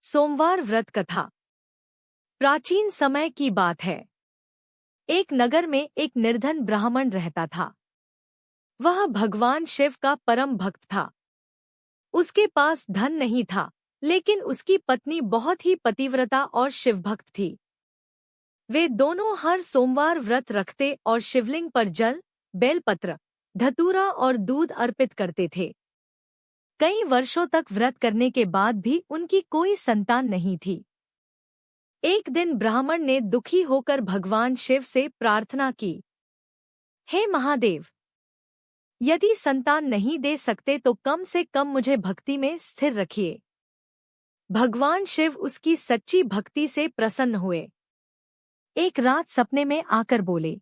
सोमवार व्रत कथा। प्राचीन समय की बात है। एक नगर में एक निर्धन ब्राह्मण रहता था। वह भगवान शिव का परम भक्त था। उसके पास धन नहीं था, लेकिन उसकी पत्नी बहुत ही पतिव्रता और शिवभक्त थी। वे दोनों हर सोमवार व्रत रखते और शिवलिंग पर जल, बेलपत्र, धतूरा और दूध अर्पित करते थे। कई वर्षों तक व्रत करने के बाद भी उनकी कोई संतान नहीं थी। एक दिन ब्राह्मण ने दुखी होकर भगवान शिव से प्रार्थना की, हे महादेव, यदि संतान नहीं दे सकते तो कम से कम मुझे भक्ति में स्थिर रखिए। भगवान शिव उसकी सच्ची भक्ति से प्रसन्न हुए। एक रात सपने में आकर बोले,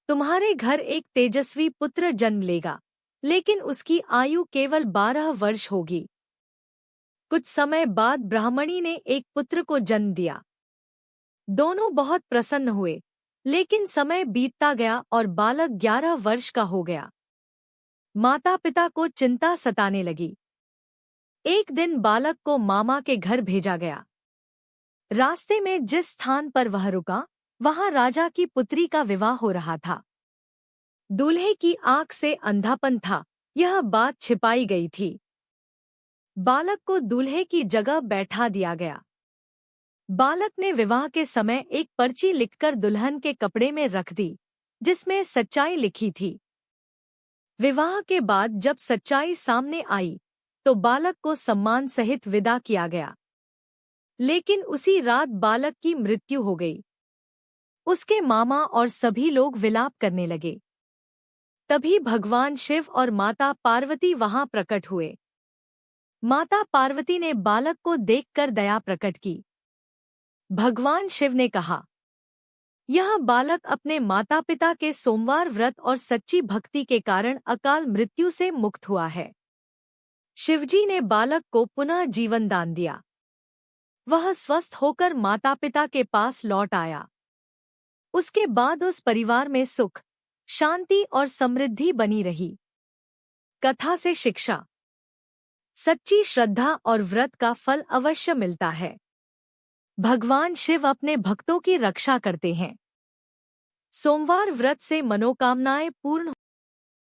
तुम्हारे घर एक तेजस्वी पुत्र जन्म लेगा, लेकिन उसकी आयु केवल 12 वर्ष होगी। कुछ समय बाद ब्राह्मणी ने एक पुत्र को जन्म दिया। दोनों बहुत प्रसन्न हुए, लेकिन समय बीतता गया और बालक 11 वर्ष का हो गया। माता पिता को चिंता सताने लगी। एक दिन बालक को मामा के घर भेजा गया। रास्ते में जिस स्थान पर वह रुका, वहां राजा की पुत्री का विवाह हो रहा था। दूल्हे की आंख से अंधापन था, यह बात छिपाई गई थी। बालक को दूल्हे की जगह बैठा दिया गया। बालक ने विवाह के समय एक पर्ची लिखकर दुल्हन के कपड़े में रख दी, जिसमें सच्चाई लिखी थी। विवाह के बाद जब सच्चाई सामने आई, तो बालक को सम्मान सहित विदा किया गया। लेकिन उसी रात बालक की मृत्यु हो गई। उसके मामा और सभी लोग विलाप करने लगे। तभी भगवान शिव और माता पार्वती वहां प्रकट हुए। माता पार्वती ने बालक को देखकर दया प्रकट की। भगवान शिव ने कहा, यह बालक अपने माता पिता के सोमवार व्रत और सच्ची भक्ति के कारण अकाल मृत्यु से मुक्त हुआ है। शिवजी ने बालक को पुनः जीवन दान दिया। वह स्वस्थ होकर माता पिता के पास लौट आया। उसके बाद उस परिवार में सुख, शांति और समृद्धि बनी रही। कथा से शिक्षा। सच्ची श्रद्धा और व्रत का फल अवश्य मिलता है। भगवान शिव अपने भक्तों की रक्षा करते हैं। सोमवार व्रत से मनोकामनाएं पूर्ण